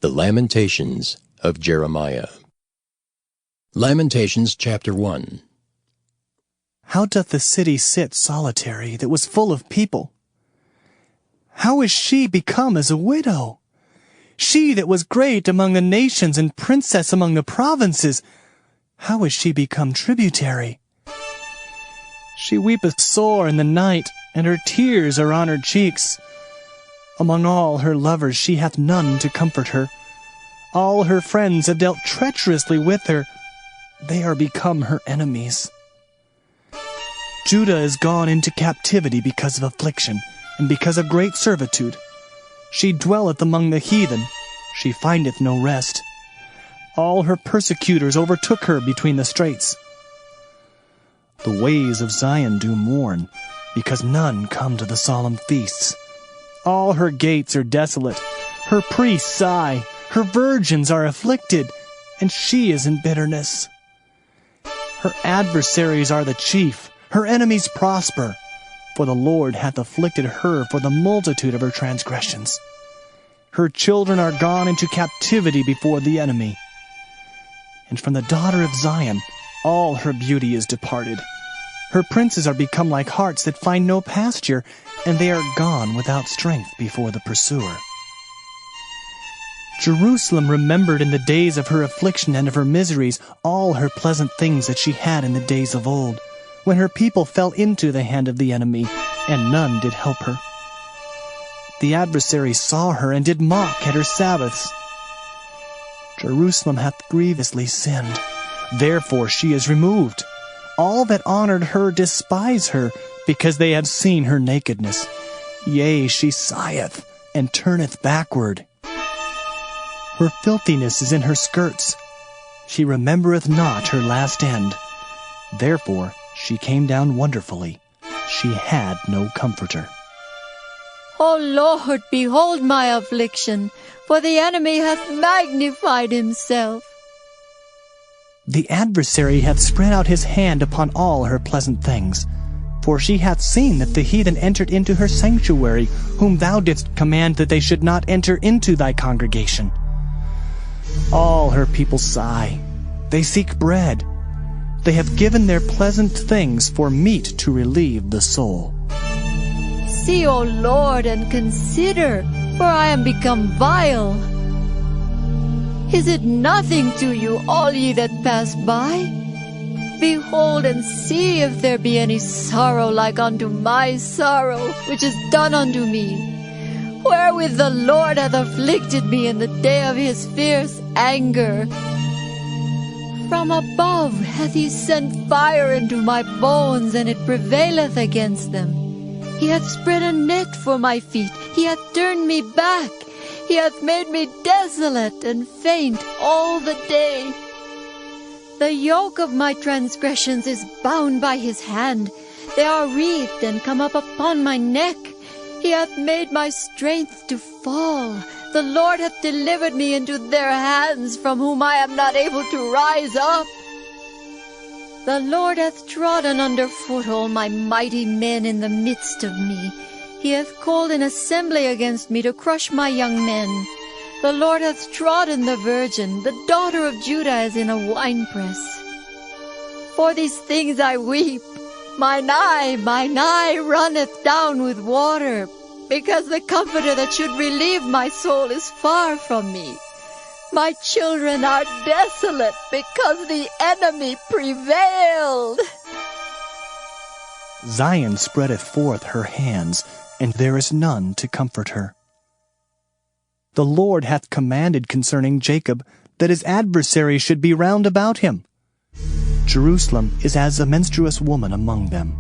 The Lamentations of Jeremiah. Lamentations chapter 1. How doth the city sit solitary that was full of people? How is she become as a widow? She that was great among the nations and princess among the provinces, how is she become tributary? She weepeth sore in the night, and her tears are on her cheeks. Among all her lovers she hath none to comfort her. All her friends have dealt treacherously with her. They are become her enemies. Judah is gone into captivity because of affliction, and because of great servitude. She dwelleth among the heathen, she findeth no rest. All her persecutors overtook her between the straits. The ways of Zion do mourn, because none come to the solemn feasts. All her gates are desolate, her priests sigh, her virgins are afflicted, and she is in bitterness. Her adversaries are the chief, her enemies prosper, for the Lord hath afflicted her for the multitude of her transgressions. Her children are gone into captivity before the enemy. And from the daughter of Zion all her beauty is departed. Her princes are become like harts that find no pasture, and they are gone without strength before the pursuer. Jerusalem remembered in the days of her affliction and of her miseries all her pleasant things that she had in the days of old, when her people fell into the hand of the enemy, and none did help her. The adversaries saw her and did mock at her Sabbaths. Jerusalem hath grievously sinned, therefore she is removed. All that honored her despise her, because they have seen her nakedness. Yea, she sigheth, and turneth backward. Her filthiness is in her skirts. She remembereth not her last end. Therefore she came down wonderfully. She had no comforter. O Lord, behold my affliction, for the enemy hath magnified himself. The adversary hath spread out his hand upon all her pleasant things. For she hath seen that the heathen entered into her sanctuary, whom thou didst command that they should not enter into thy congregation. All her people sigh. They seek bread. They have given their pleasant things for meat to relieve the soul. See, O Lord, and consider, for I am become vile. Is it nothing to you, all ye that pass by? Behold and see if there be any sorrow like unto my sorrow, which is done unto me, wherewith the Lord hath afflicted me in the day of his fierce anger. From above hath he sent fire into my bones, and it prevaileth against them. He hath spread a net for my feet, he hath turned me back. He hath made me desolate and faint all the day. The yoke of my transgressions is bound by his hand. They are wreathed and come up upon my neck. He hath made my strength to fall. The Lord hath delivered me into their hands, from whom I am not able to rise up. The Lord hath trodden under foot all my mighty men in the midst of me. He hath called an assembly against me to crush my young men. The Lord hath trodden the virgin, the daughter of Judah, as in a winepress. For these things I weep. Mine eye runneth down with water, because the comforter that should relieve my soul is far from me. My children are desolate, because the enemy prevailed. Zion spreadeth forth her hands, and there is none to comfort her. The Lord hath commanded concerning Jacob that his adversaries should be round about him. Jerusalem is as a menstruous woman among them.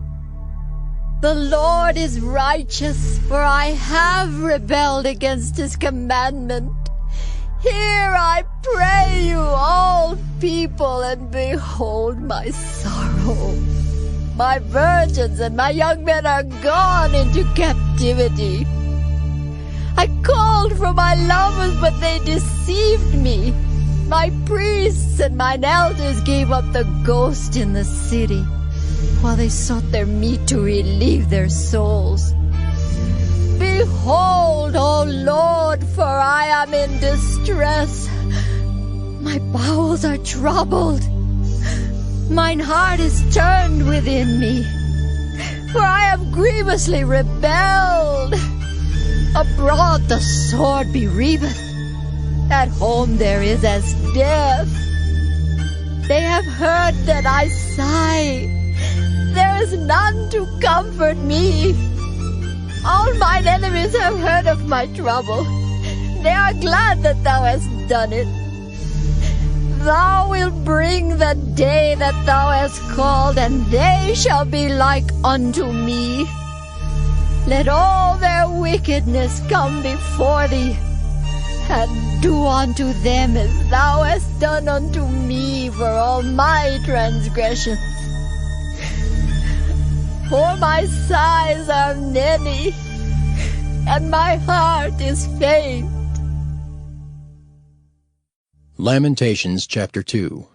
The Lord is righteous, for I have rebelled against his commandment. Hear, I pray you, all people, and behold my sorrow. My virgins and my young men are gone into captivity. I called for my lovers, but they deceived me. My priests and mine elders gave up the ghost in the city, while they sought their meat to relieve their souls. Behold, O Lord, for I am in distress. My bowels are troubled. Mine heart is turned within me, for I have grievously rebelled. Abroad the sword bereaveth, at home there is as death. They have heard that I sigh, there is none to comfort me. All mine enemies have heard of my trouble, they are glad that thou hast done it. Thou wilt bring the day that thou hast called, and they shall be like unto me. Let all their wickedness come before thee, and do unto them as thou hast done unto me for all my transgressions. For my sighs are many, and my heart is faint. Lamentations chapter 2.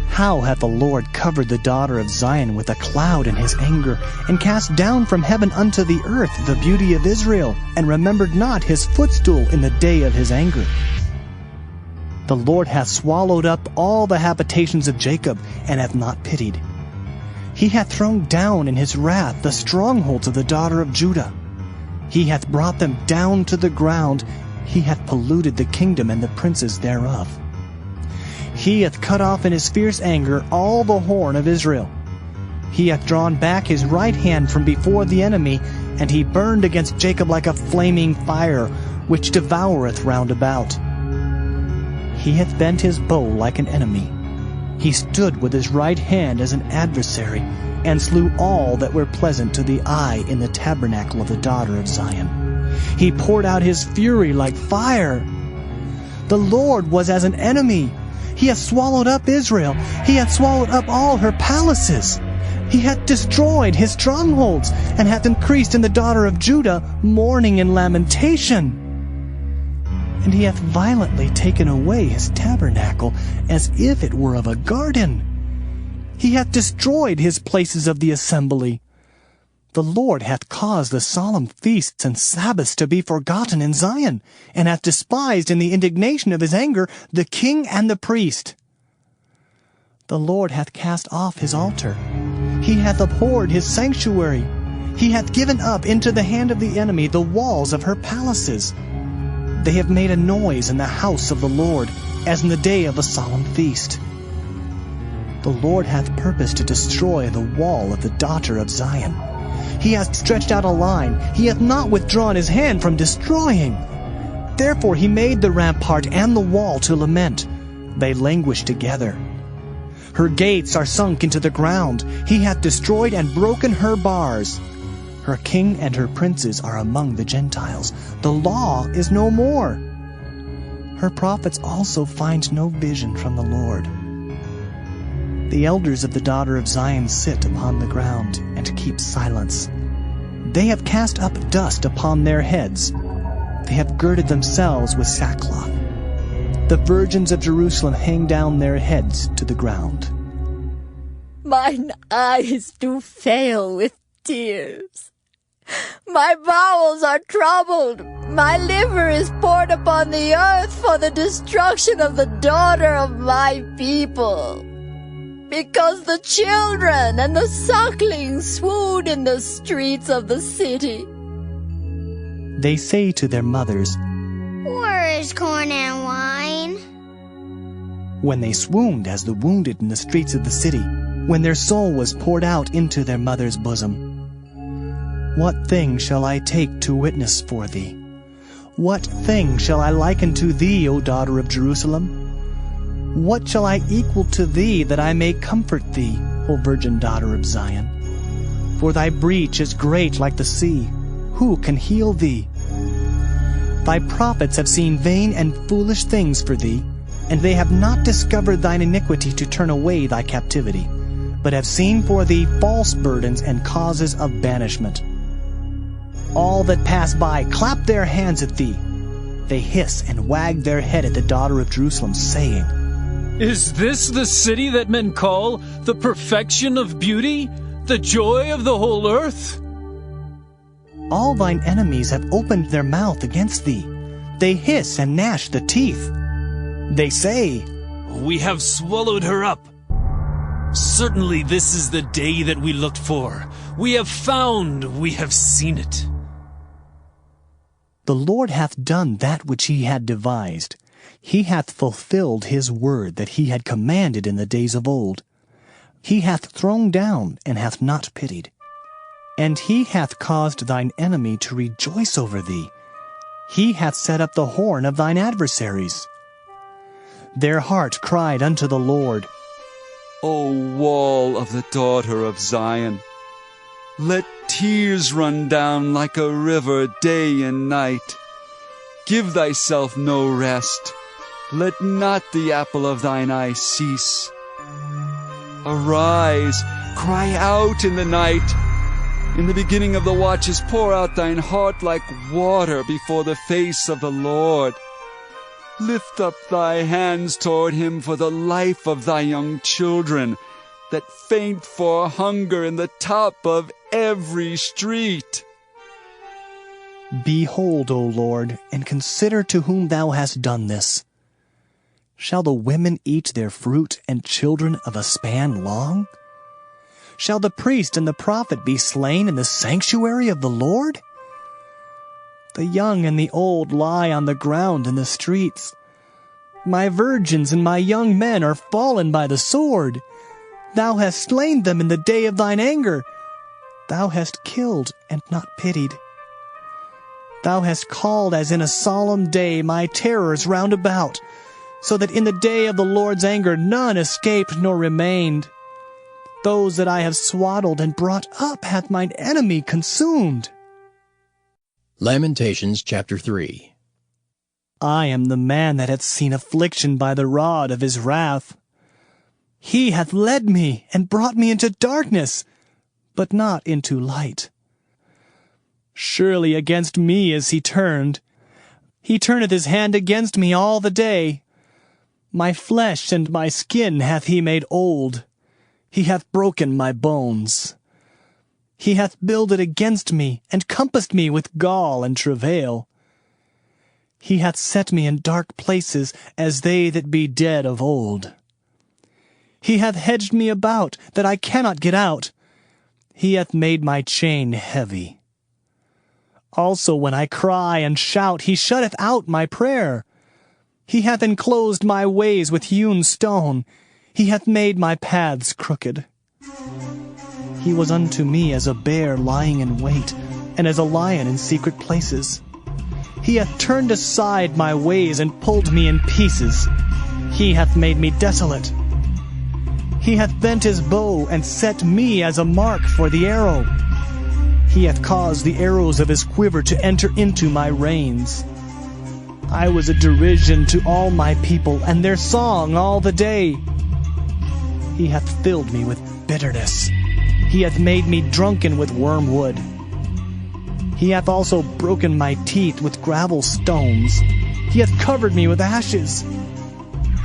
How hath the Lord covered the daughter of Zion with a cloud in his anger, and cast down from heaven unto the earth the beauty of Israel, and remembered not his footstool in the day of his anger. The Lord hath swallowed up all the habitations of Jacob, and hath not pitied. He hath thrown down in his wrath the strongholds of the daughter of Judah. He hath brought them down to the ground. He hath polluted the kingdom and the princes thereof. He hath cut off in his fierce anger all the horn of Israel. He hath drawn back his right hand from before the enemy, and he burned against Jacob like a flaming fire, which devoureth round about. He hath bent his bow like an enemy. He stood with his right hand as an adversary, and slew all that were pleasant to the eye in the tabernacle of the daughter of Zion. He poured out his fury like fire. The Lord was as an enemy. He hath swallowed up Israel. He hath swallowed up all her palaces. He hath destroyed his strongholds, and hath increased in the daughter of Judah mourning and lamentation. And he hath violently taken away his tabernacle, as if it were of a garden. He hath destroyed his places of the assembly. The Lord hath caused the solemn feasts and Sabbaths to be forgotten in Zion, and hath despised in the indignation of his anger the king and the priest. The Lord hath cast off his altar. He hath abhorred his sanctuary. He hath given up into the hand of the enemy the walls of her palaces. They have made a noise in the house of the Lord, as in the day of a solemn feast. The Lord hath purposed to destroy the wall of the daughter of Zion. He hath stretched out a line. He hath not withdrawn his hand from destroying. Therefore he made the rampart and the wall to lament. They languish together. Her gates are sunk into the ground. He hath destroyed and broken her bars. Her king and her princes are among the Gentiles. The law is no more. Her prophets also find no vision from the Lord. The elders of the daughter of Zion sit upon the ground and keep silence. They have cast up dust upon their heads. They have girded themselves with sackcloth. The virgins of Jerusalem hang down their heads to the ground. Mine eyes do fail with tears. My bowels are troubled. My liver is poured upon the earth for the destruction of the daughter of my people. Because the children and the sucklings swoon in the streets of the city. They say to their mothers, "Where is corn and wine?" when they swooned as the wounded in the streets of the city, when their soul was poured out into their mother's bosom. What thing shall I take to witness for thee? What thing shall I liken to thee, O daughter of Jerusalem? What shall I equal to thee, that I may comfort thee, O virgin daughter of Zion? For thy breach is great like the sea. Who can heal thee? Thy prophets have seen vain and foolish things for thee, and they have not discovered thine iniquity to turn away thy captivity, but have seen for thee false burdens and causes of banishment. All that pass by clap their hands at thee. They hiss and wag their head at the daughter of Jerusalem, saying, "Is this the city that men call the perfection of beauty, the joy of the whole earth?" All thine enemies have opened their mouth against thee. They hiss and gnash the teeth. They say, We have swallowed her up. Certainly this is the day that we looked for. We have seen it. The Lord hath done that which he had devised. He hath fulfilled his word that he had commanded in the days of old. He hath thrown down and hath not pitied. And he hath caused thine enemy to rejoice over thee. He hath set up the horn of thine adversaries. Their heart cried unto the Lord, O wall of the daughter of Zion, let tears run down like a river day and night. Give thyself no rest. Let not the apple of thine eye cease. Arise, cry out in the night. In the beginning of the watches pour out thine heart like water before the face of the Lord. Lift up thy hands toward him for the life of thy young children, that faint for hunger in the top of every street. Behold, O Lord, and consider to whom thou hast done this. Shall the women eat their fruit, and children of a span long? Shall the priest and the prophet be slain in the sanctuary of the Lord? The young and the old lie on the ground in the streets. My virgins and my young men are fallen by the sword. Thou hast slain them in the day of thine anger. Thou hast killed and not pitied. Thou hast called as in a solemn day my terrors round about, so that in the day of the Lord's anger none escaped nor remained. Those that I have swaddled and brought up hath mine enemy consumed. Lamentations chapter 3. I am the man that hath seen affliction by the rod of his wrath. He hath led me and brought me into darkness, but not into light. Surely against me is he turned. He turneth his hand against me all the day. My flesh and my skin hath he made old. He hath broken my bones. He hath builded against me, and compassed me with gall and travail. He hath set me in dark places, as they that be dead of old. He hath hedged me about, that I cannot get out. He hath made my chain heavy. Also when I cry and shout, he shutteth out my prayer. He hath enclosed my ways with hewn stone. He hath made my paths crooked. He was unto me as a bear lying in wait, and as a lion in secret places. He hath turned aside my ways and pulled me in pieces. He hath made me desolate. He hath bent his bow and set me as a mark for the arrow. He hath caused the arrows of his quiver to enter into my reins. I was a derision to all my people, and their song all the day. He hath filled me with bitterness. He hath made me drunken with wormwood. He hath also broken my teeth with gravel stones. He hath covered me with ashes.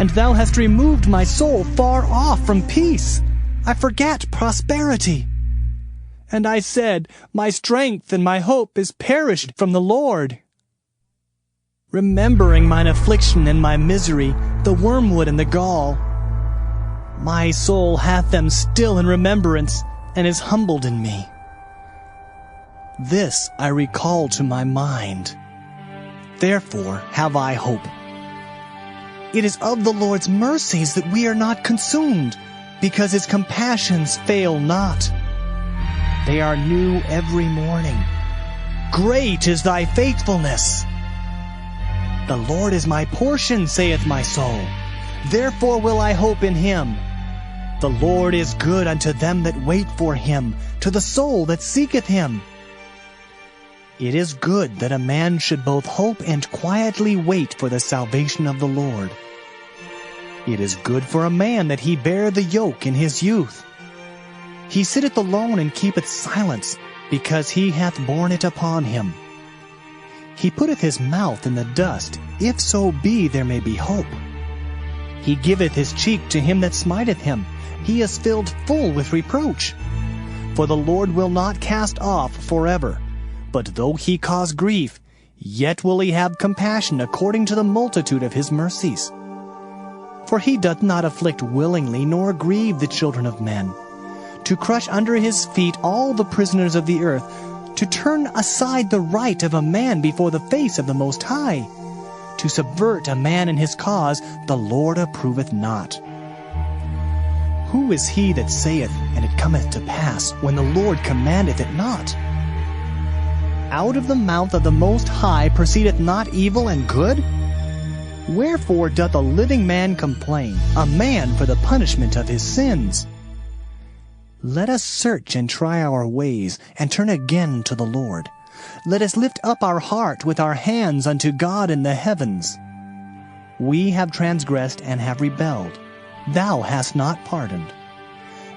And thou hast removed my soul far off from peace. I forgat prosperity. And I said, my strength and my hope is perished from the Lord. Remembering mine affliction and my misery, the wormwood and the gall, my soul hath them still in remembrance, and is humbled in me. This I recall to my mind. Therefore have I hope. It is of the Lord's mercies that we are not consumed, because his compassions fail not. They are new every morning. Great is thy faithfulness. The Lord is my portion, saith my soul. Therefore will I hope in him. The Lord is good unto them that wait for him, to the soul that seeketh him. It is good that a man should both hope and quietly wait for the salvation of the Lord. It is good for a man that he bear the yoke in his youth. He sitteth alone and keepeth silence, because he hath borne it upon him. He putteth his mouth in the dust, if so be there may be hope. He giveth his cheek to him that smiteth him. He is filled full with reproach. For the Lord will not cast off forever, But though he cause grief, yet will he have compassion according to the multitude of his mercies. For he doth not afflict willingly, nor grieve the children of men, to crush under his feet all the prisoners of the earth, to turn aside the right of a man before the face of the Most High, to subvert a man in his cause, the Lord approveth not. Who is he that saith, and it cometh to pass, when the Lord commandeth it not? Out of the mouth of the Most High proceedeth not evil and good? Wherefore doth a living man complain, a man for the punishment of his sins? Let us search and try our ways, and turn again to the Lord. Let us lift up our heart with our hands unto God in the heavens. We have transgressed and have rebelled. Thou hast not pardoned.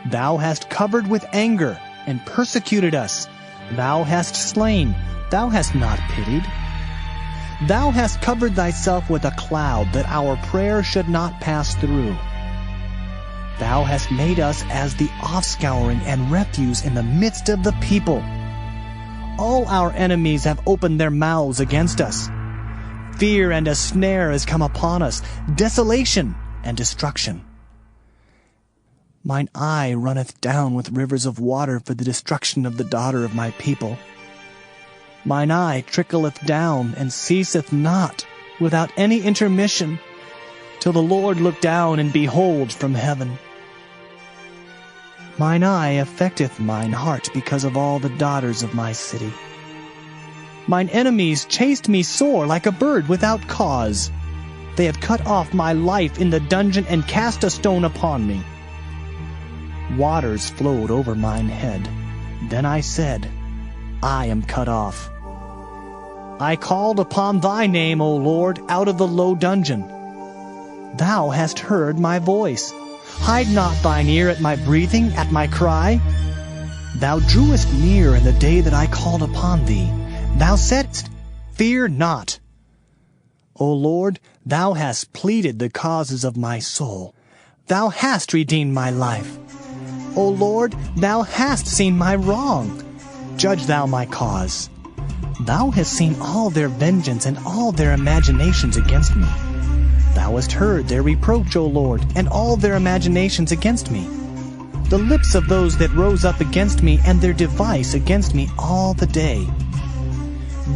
Thou hast covered with anger, and persecuted us. Thou hast slain, thou hast not pitied. Thou hast covered thyself with a cloud, that our prayer should not pass through. Thou hast made us as the offscouring and refuse in the midst of the people. All our enemies have opened their mouths against us. Fear and a snare is come upon us, desolation and destruction. Mine eye runneth down with rivers of water for the destruction of the daughter of my people. Mine eye trickleth down and ceaseth not, without any intermission, till the Lord look down and behold from heaven. Mine eye affecteth mine heart because of all the daughters of my city. Mine enemies chased me sore like a bird without cause. They have cut off my life in the dungeon and cast a stone upon me. Waters flowed over mine head. Then I said, I am cut off. I called upon thy name, O Lord, out of the low dungeon. Thou hast heard my voice. Hide not thine ear at my breathing, at my cry. Thou drewest near in the day that I called upon thee. Thou saidst, Fear not. O Lord, thou hast pleaded the causes of my soul. Thou hast redeemed my life. O Lord, thou hast seen my wrong. Judge thou my cause. Thou hast seen all their vengeance and all their imaginations against me. Thou hast heard their reproach, O Lord, and all their imaginations against me. The lips of those that rose up against me, and their device against me all the day.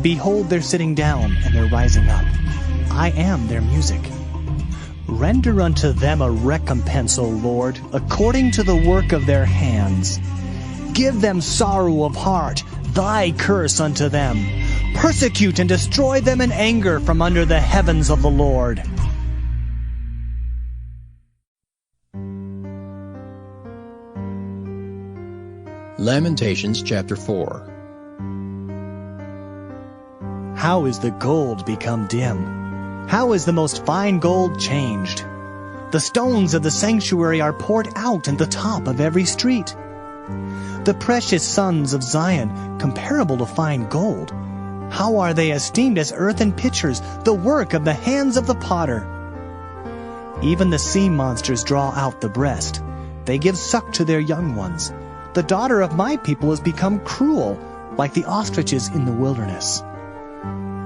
Behold their sitting down and their rising up. I am their music. Render unto them a recompense, O Lord, according to the work of their hands. Give them sorrow of heart, thy curse unto them. Persecute and destroy them in anger from under the heavens of the Lord. Lamentations chapter 4. How is the gold become dim? How is the most fine gold changed? The stones of the sanctuary are poured out in the top of every street. The precious sons of Zion, comparable to fine gold, how are they esteemed as earthen pitchers, the work of the hands of the potter? Even the sea monsters draw out the breast. They give suck to their young ones. The daughter of my people has become cruel, like the ostriches in the wilderness.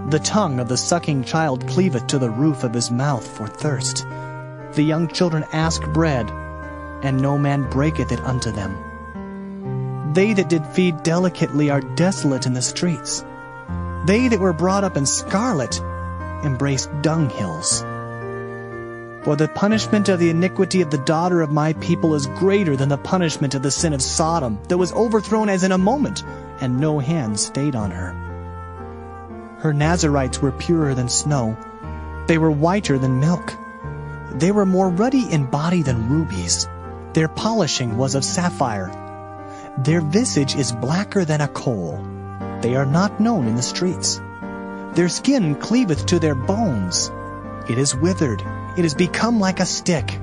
The tongue of the sucking child cleaveth to the roof of his mouth for thirst. The young children ask bread, and no man breaketh it unto them. They that did feed delicately are desolate in the streets. They that were brought up in scarlet embrace dunghills. For the punishment of the iniquity of the daughter of my people is greater than the punishment of the sin of Sodom, that was overthrown as in a moment, and no hand stayed on her. Her Nazarites were purer than snow. They were whiter than milk. They were more ruddy in body than rubies. Their polishing was of sapphire. Their visage is blacker than a coal. They are not known in the streets. Their skin cleaveth to their bones. It is withered. It is become like a stick.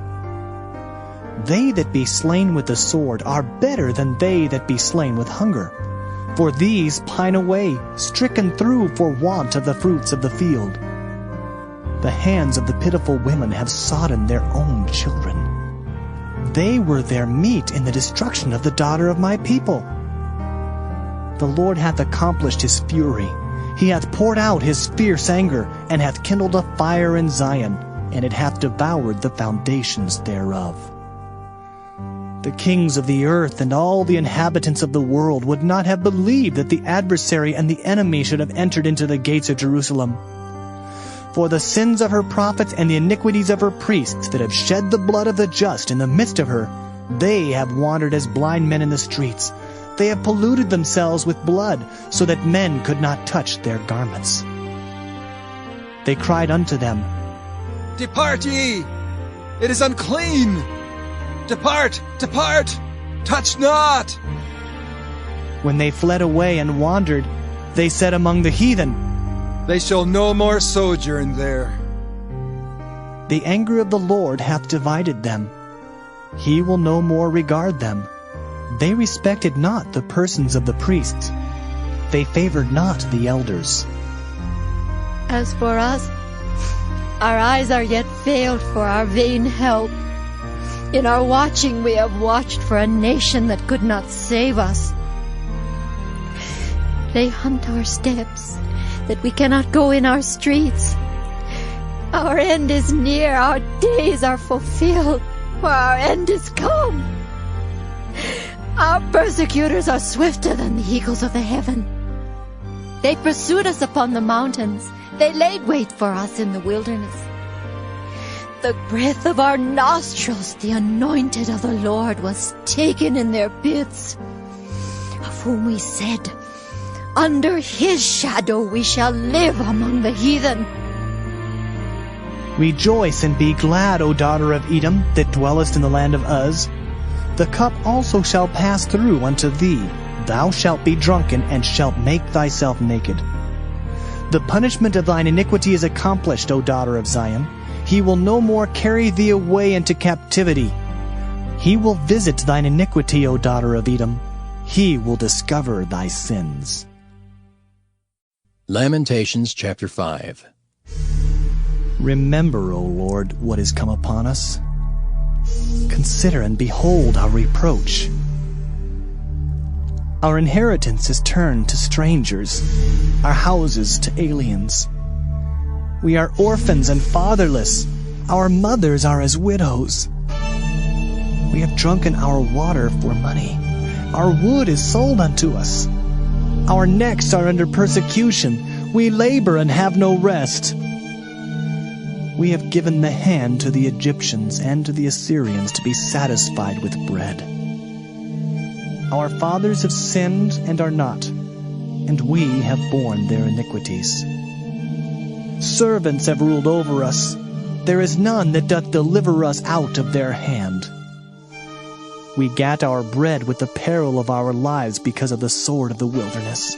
They that be slain with the sword are better than they that be slain with hunger. For these pine away, stricken through for want of the fruits of the field. The hands of the pitiful women have sodden their own children. They were their meat in the destruction of the daughter of my people. The Lord hath accomplished his fury. He hath poured out his fierce anger, and hath kindled a fire in Zion, and it hath devoured the foundations thereof. The kings of the earth and all the inhabitants of the world would not have believed that the adversary and the enemy should have entered into the gates of Jerusalem. For the sins of her prophets and the iniquities of her priests that have shed the blood of the just in the midst of her, they have wandered as blind men in the streets. They have polluted themselves with blood, so that men could not touch their garments. They cried unto them, Depart ye! It is unclean! Depart! Depart! Touch not! When they fled away and wandered, they said among the heathen, They shall no more sojourn there. The anger of the Lord hath divided them. He will no more regard them. They respected not the persons of the priests. They favored not the elders. As for us, our eyes are yet veiled for our vain help. In our watching we have watched for a nation that could not save us. They hunt our steps, that we cannot go in our streets. Our end is near, our days are fulfilled, for our end is come. Our persecutors are swifter than the eagles of the heaven. They pursued us upon the mountains. They laid wait for us in the wilderness. The breath of our nostrils, the anointed of the Lord, was taken in their pits, of whom we said, Under his shadow we shall live among the heathen. Rejoice and be glad, O daughter of Edom, that dwellest in the land of Uz. The cup also shall pass through unto thee. Thou shalt be drunken, and shalt make thyself naked. The punishment of thine iniquity is accomplished, O daughter of Zion. He will no more carry thee away into captivity. He will visit thine iniquity, O daughter of Edom. He will discover thy sins. Lamentations chapter 5. Remember, O Lord, what is come upon us. Consider and behold our reproach. Our inheritance is turned to strangers, our houses to aliens. We are orphans and fatherless. Our mothers are as widows. We have drunken our water for money. Our wood is sold unto us. Our necks are under persecution. We labor and have no rest. We have given the hand to the Egyptians and to the Assyrians to be satisfied with bread. Our fathers have sinned and are not, and we have borne their iniquities. Servants have ruled over us. There is none that doth deliver us out of their hand. We gat our bread with the peril of our lives because of the sword of the wilderness.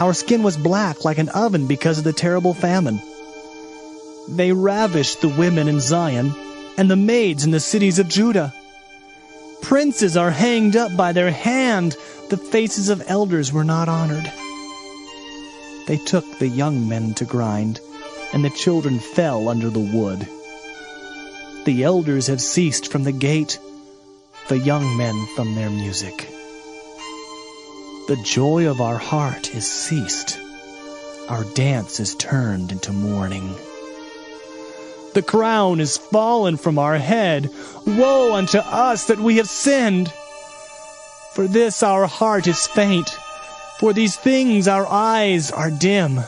Our skin was black like an oven because of the terrible famine. They ravished the women in Zion, and the maids in the cities of Judah. Princes are hanged up by their hand. The faces of elders were not honored. They took the young men to grind, and the children fell under the wood. The elders have ceased from the gate, the young men from their music. The joy of our heart is ceased. Our dance is turned into mourning. The crown is fallen from our head. Woe unto us that we have sinned! For this our heart is faint. For these things our eyes are dim.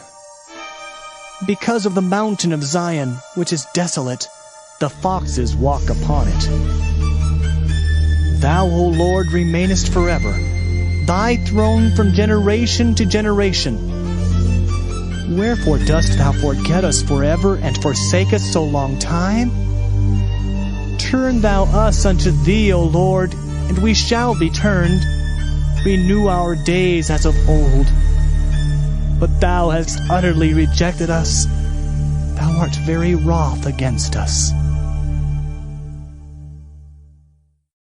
Because of the mountain of Zion, which is desolate, the foxes walk upon it. Thou, O Lord, remainest forever, thy throne from generation to generation. Wherefore dost thou forget us forever, and forsake us so long time? Turn thou us unto thee, O Lord, and we shall be turned. Renew our days as of old. But thou hast utterly rejected us. Thou art very wroth against us.